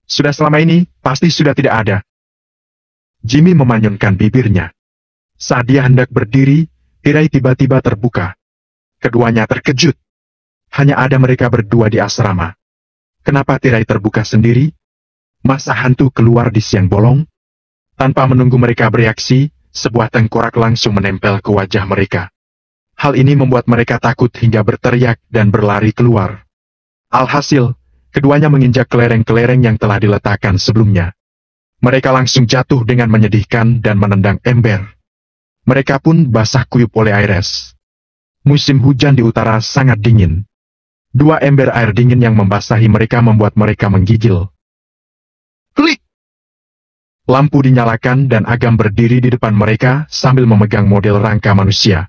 Speaker 1: Sudah selama ini, pasti sudah tidak ada." Jimmy memanyunkan bibirnya. Saat dia hendak berdiri, tirai tiba-tiba terbuka. Keduanya terkejut. Hanya ada mereka berdua di asrama. Kenapa tirai terbuka sendiri? Masa hantu keluar di siang bolong? Tanpa menunggu mereka bereaksi, sebuah tengkorak langsung menempel ke wajah mereka. Hal ini membuat mereka takut hingga berteriak dan berlari keluar. Alhasil, keduanya menginjak kelereng-kelereng yang telah diletakkan sebelumnya. Mereka langsung jatuh dengan menyedihkan dan menendang ember. Mereka pun basah kuyup oleh air es. Musim hujan di utara sangat dingin. 2 ember air dingin yang membasahi mereka membuat mereka menggigil. Klik! Lampu dinyalakan dan Agam berdiri di depan mereka sambil memegang model rangka manusia.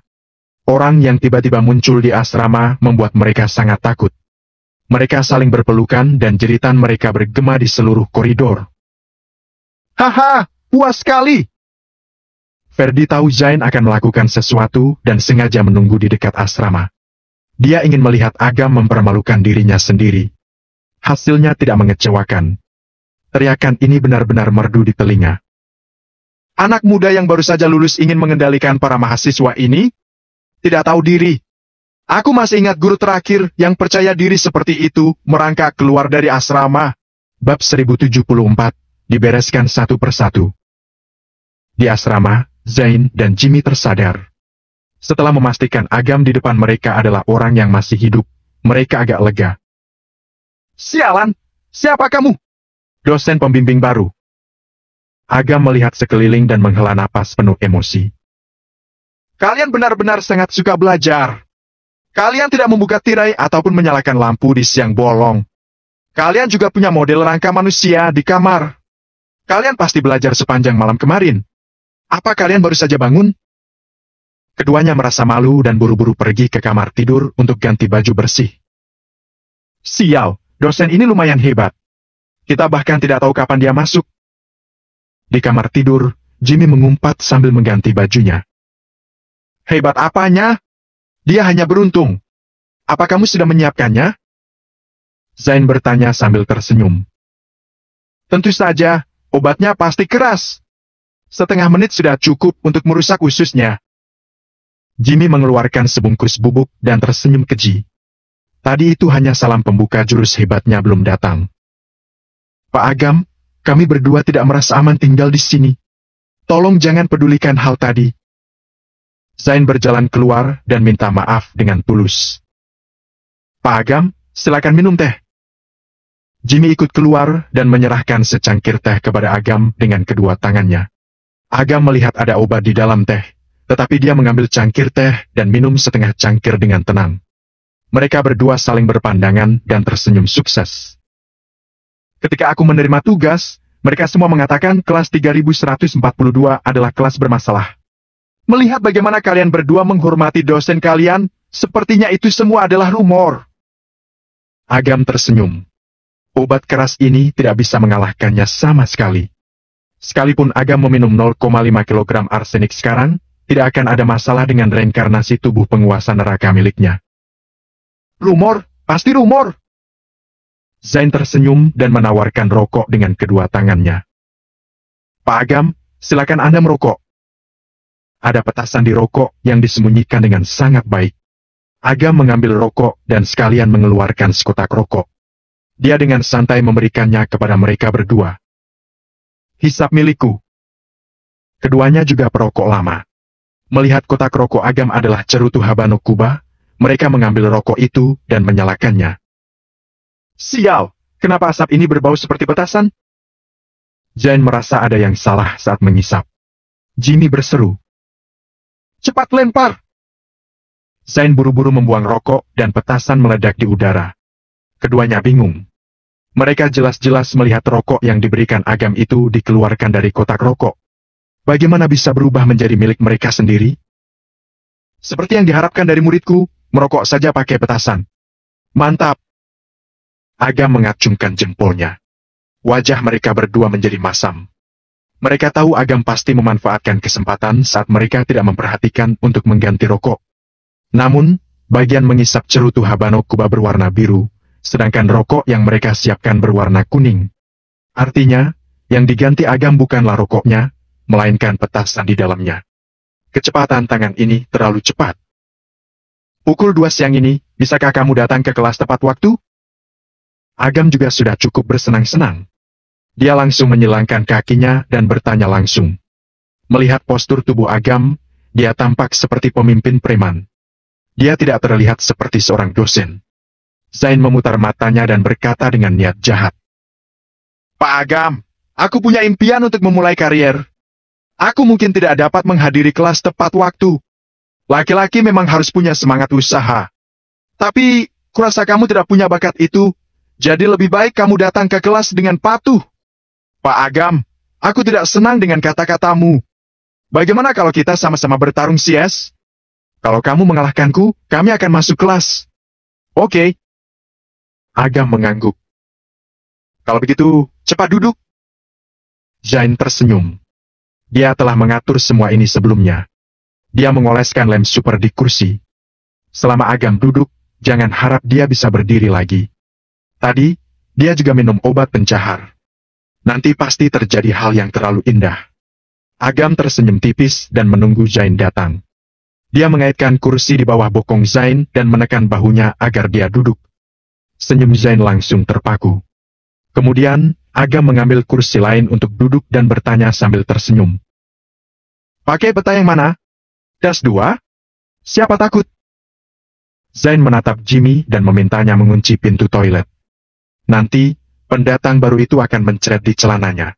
Speaker 1: Orang yang tiba-tiba muncul di asrama membuat mereka sangat takut. Mereka saling berpelukan dan jeritan mereka bergema di seluruh koridor. Haha, puas sekali! Ferdi tahu Zain akan melakukan sesuatu dan sengaja menunggu di dekat asrama. Dia ingin melihat Agam mempermalukan dirinya sendiri. Hasilnya tidak mengecewakan. Teriakan ini benar-benar merdu di telinga. Anak muda yang baru saja lulus ingin mengendalikan para mahasiswa ini? Tidak tahu diri. Aku masih ingat guru terakhir yang percaya diri seperti itu merangkak keluar dari asrama. Bab 1074, dibereskan satu persatu. Di asrama, Zain dan Jimmy tersadar. Setelah memastikan Agam di depan mereka adalah orang yang masih hidup, mereka agak lega. Sialan, siapa kamu? Dosen pembimbing baru. Agam melihat sekeliling dan menghela napas penuh emosi. Kalian benar-benar sangat suka belajar. Kalian tidak membuka tirai ataupun menyalakan lampu di siang bolong. Kalian juga punya model rangka manusia di kamar. Kalian pasti belajar sepanjang malam kemarin. Apa kalian baru saja bangun? Keduanya merasa malu dan buru-buru pergi ke kamar tidur untuk ganti baju bersih. Sial, dosen ini lumayan hebat. Kita bahkan tidak tahu kapan dia masuk. Di kamar tidur, Jimmy mengumpat sambil mengganti bajunya. Hebat apanya? Dia hanya beruntung. Apa kamu sudah menyiapkannya? Zain bertanya sambil tersenyum. Tentu saja, obatnya pasti keras. Setengah menit sudah cukup untuk merusak ususnya. Jimmy mengeluarkan sebungkus bubuk dan tersenyum keji. Tadi itu hanya salam pembuka jurus hebatnya belum datang. Pak Agam, kami berdua tidak merasa aman tinggal di sini. Tolong jangan pedulikan hal tadi. Zain berjalan keluar dan minta maaf dengan tulus. Pak Agam, silakan minum teh. Jimmy ikut keluar dan menyerahkan secangkir teh kepada Agam dengan kedua tangannya. Agam melihat ada obat di dalam teh, tetapi dia mengambil cangkir teh dan minum setengah cangkir dengan tenang. Mereka berdua saling berpandangan dan tersenyum sukses. Ketika aku menerima tugas, mereka semua mengatakan kelas 3142 adalah kelas bermasalah. Melihat bagaimana kalian berdua menghormati dosen kalian, sepertinya itu semua adalah rumor. Agam tersenyum. Obat keras ini tidak bisa mengalahkannya sama sekali. Sekalipun Agam meminum 0,5 kg arsenik sekarang, tidak akan ada masalah dengan reinkarnasi tubuh penguasa neraka miliknya. Rumor, pasti rumor. Zain tersenyum dan menawarkan rokok dengan kedua tangannya. Pak Agam, silakan Anda merokok. Ada petasan di rokok yang disembunyikan dengan sangat baik. Agam mengambil rokok dan sekalian mengeluarkan sekotak rokok. Dia dengan santai memberikannya kepada mereka berdua. Hisap milikku. Keduanya juga perokok lama. Melihat kotak rokok Agam adalah cerutu Habano Kuba, mereka mengambil rokok itu dan menyalakannya. Sial, kenapa asap ini berbau seperti petasan? Zain merasa ada yang salah saat mengisap. Jimmy berseru. Cepat lempar! Zain buru-buru membuang rokok dan petasan meledak di udara. Keduanya bingung. Mereka jelas-jelas melihat rokok yang diberikan Agam itu dikeluarkan dari kotak rokok. Bagaimana bisa berubah menjadi milik mereka sendiri? Seperti yang diharapkan dari muridku, merokok saja pakai petasan. Mantap! Agam mengacungkan jempolnya. Wajah mereka berdua menjadi masam. Mereka tahu Agam pasti memanfaatkan kesempatan saat mereka tidak memperhatikan untuk mengganti rokok. Namun, bagian mengisap cerutu Habano Kuba berwarna biru, sedangkan rokok yang mereka siapkan berwarna kuning. Artinya, yang diganti Agam bukanlah rokoknya, melainkan petasan di dalamnya. Kecepatan tangan ini terlalu cepat. Pukul 2 siang ini, bisakah kamu datang ke kelas tepat waktu? Agam juga sudah cukup bersenang-senang. Dia langsung menyilangkan kakinya dan bertanya langsung. Melihat postur tubuh Agam, dia tampak seperti pemimpin preman. Dia tidak terlihat seperti seorang dosen. Zain memutar matanya dan berkata dengan niat jahat. Pak Agam, aku punya impian untuk memulai karier. Aku mungkin tidak dapat menghadiri kelas tepat waktu. Laki-laki memang harus punya semangat usaha. Tapi, kurasa kamu tidak punya bakat itu, jadi lebih baik kamu datang ke kelas dengan patuh. Pak Agam, aku tidak senang dengan kata-katamu. Bagaimana kalau kita sama-sama bertarung CS? Kalau kamu mengalahkanku, kami akan masuk kelas. Oke. Agam mengangguk. Kalau begitu, cepat duduk. Zain tersenyum. Dia telah mengatur semua ini sebelumnya. Dia mengoleskan lem super di kursi. Selama Agam duduk, jangan harap dia bisa berdiri lagi. Tadi, dia juga minum obat pencahar. Nanti pasti terjadi hal yang terlalu indah. Agam tersenyum tipis dan menunggu Zain datang. Dia mengaitkan kursi di bawah bokong Zain dan menekan bahunya agar dia duduk. Senyum Zain langsung terpaku. Kemudian, Agam mengambil kursi lain untuk duduk dan bertanya sambil tersenyum. Pakai peta yang mana? Das 2? Siapa takut? Zain menatap Jimmy dan memintanya mengunci pintu toilet. Nanti, pendatang baru itu akan mencret di celananya.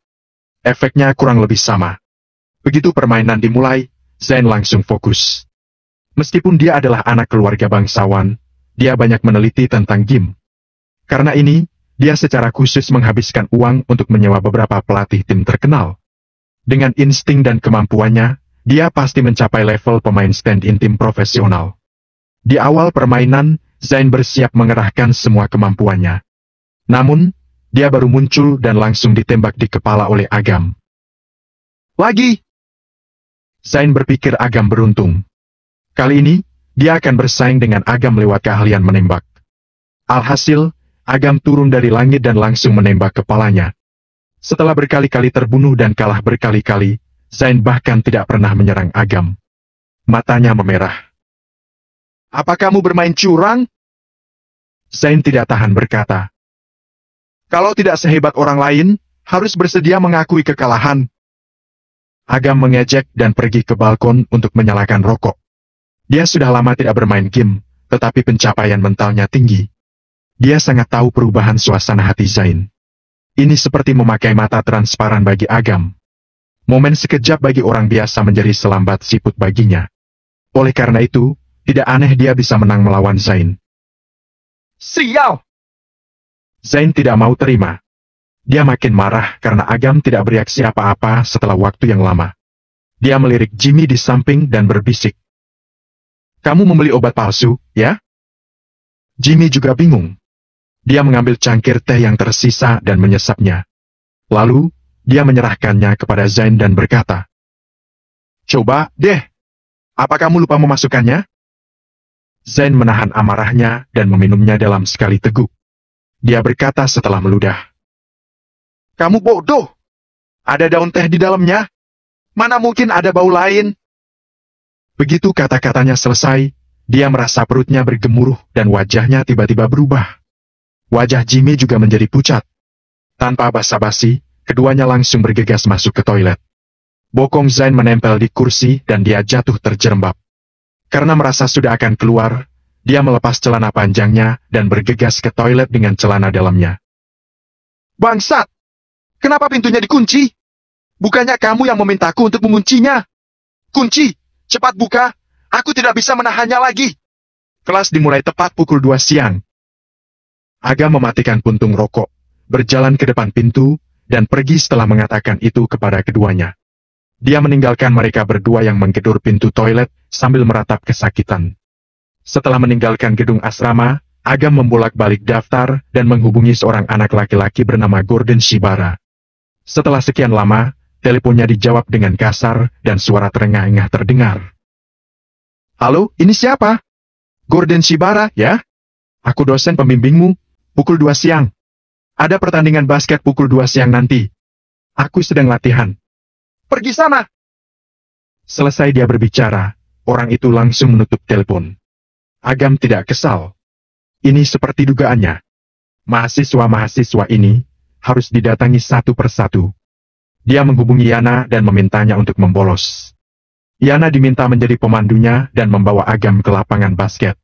Speaker 1: Efeknya kurang lebih sama. Begitu permainan dimulai, Zain langsung fokus. Meskipun dia adalah anak keluarga bangsawan, dia banyak meneliti tentang game. Karena ini, dia secara khusus menghabiskan uang untuk menyewa beberapa pelatih tim terkenal. Dengan insting dan kemampuannya, dia pasti mencapai level pemain stand-in tim profesional. Di awal permainan, Zain bersiap mengerahkan semua kemampuannya. Namun, dia baru muncul dan langsung ditembak di kepala oleh Agam. Lagi! Zain berpikir Agam beruntung. Kali ini, dia akan bersaing dengan Agam lewat keahlian menembak. Alhasil, Agam turun dari langit dan langsung menembak kepalanya. Setelah berkali-kali terbunuh dan kalah berkali-kali, Zain bahkan tidak pernah menyerang Agam. Matanya memerah. Apa kamu bermain curang? Zain tidak tahan berkata. Kalau tidak sehebat orang lain, harus bersedia mengakui kekalahan. Agam mengejek dan pergi ke balkon untuk menyalakan rokok. Dia sudah lama tidak bermain game, tetapi pencapaian mentalnya tinggi. Dia sangat tahu perubahan suasana hati Zain. Ini seperti memakai mata transparan bagi Agam. Momen sekejap bagi orang biasa menjadi selambat siput baginya. Oleh karena itu, tidak aneh dia bisa menang melawan Zain. Sial! Zain tidak mau terima. Dia makin marah karena Agam tidak bereaksi apa-apa setelah waktu yang lama. Dia melirik Jimmy di samping dan berbisik. Kamu membeli obat palsu, ya? Jimmy juga bingung. Dia mengambil cangkir teh yang tersisa dan menyesapnya. Lalu, dia menyerahkannya kepada Zain dan berkata, Coba, deh. Apa kamu lupa memasukkannya? Zain menahan amarahnya dan meminumnya dalam sekali teguk. Dia berkata setelah meludah. Kamu bodoh. Ada daun teh di dalamnya. Mana mungkin ada bau lain? Begitu kata-katanya selesai, dia merasa perutnya bergemuruh dan wajahnya tiba-tiba berubah. Wajah Jimmy juga menjadi pucat. Tanpa basa-basi, keduanya langsung bergegas masuk ke toilet. Bokong Zain menempel di kursi dan dia jatuh terjerembab. Karena merasa sudah akan keluar, dia melepas celana panjangnya dan bergegas ke toilet dengan celana dalamnya. Bangsat! Kenapa pintunya dikunci? Bukannya kamu yang memintaku untuk menguncinya? Kunci! Cepat buka, aku tidak bisa menahannya lagi. Kelas dimulai tepat pukul 2 siang. Agam mematikan puntung rokok, berjalan ke depan pintu, dan pergi setelah mengatakan itu kepada keduanya. Dia meninggalkan mereka berdua yang menggedor pintu toilet sambil meratap kesakitan. Setelah meninggalkan gedung asrama, Agam membolak-balik daftar dan menghubungi seorang anak laki-laki bernama Gordon Shibara. Setelah sekian lama, teleponnya dijawab dengan kasar dan suara terengah-engah terdengar. Halo, ini siapa? Gordon Shibara, ya? Aku dosen pembimbingmu, pukul 2 siang. Ada pertandingan basket pukul 2 siang nanti. Aku sedang latihan. Pergi sana! Selesai dia berbicara, orang itu langsung menutup telepon. Agam tidak kesal. Ini seperti dugaannya. Mahasiswa-mahasiswa ini harus didatangi satu persatu. Dia menghubungi Yana dan memintanya untuk membolos. Yana diminta menjadi pemandunya dan membawa Agam ke lapangan basket.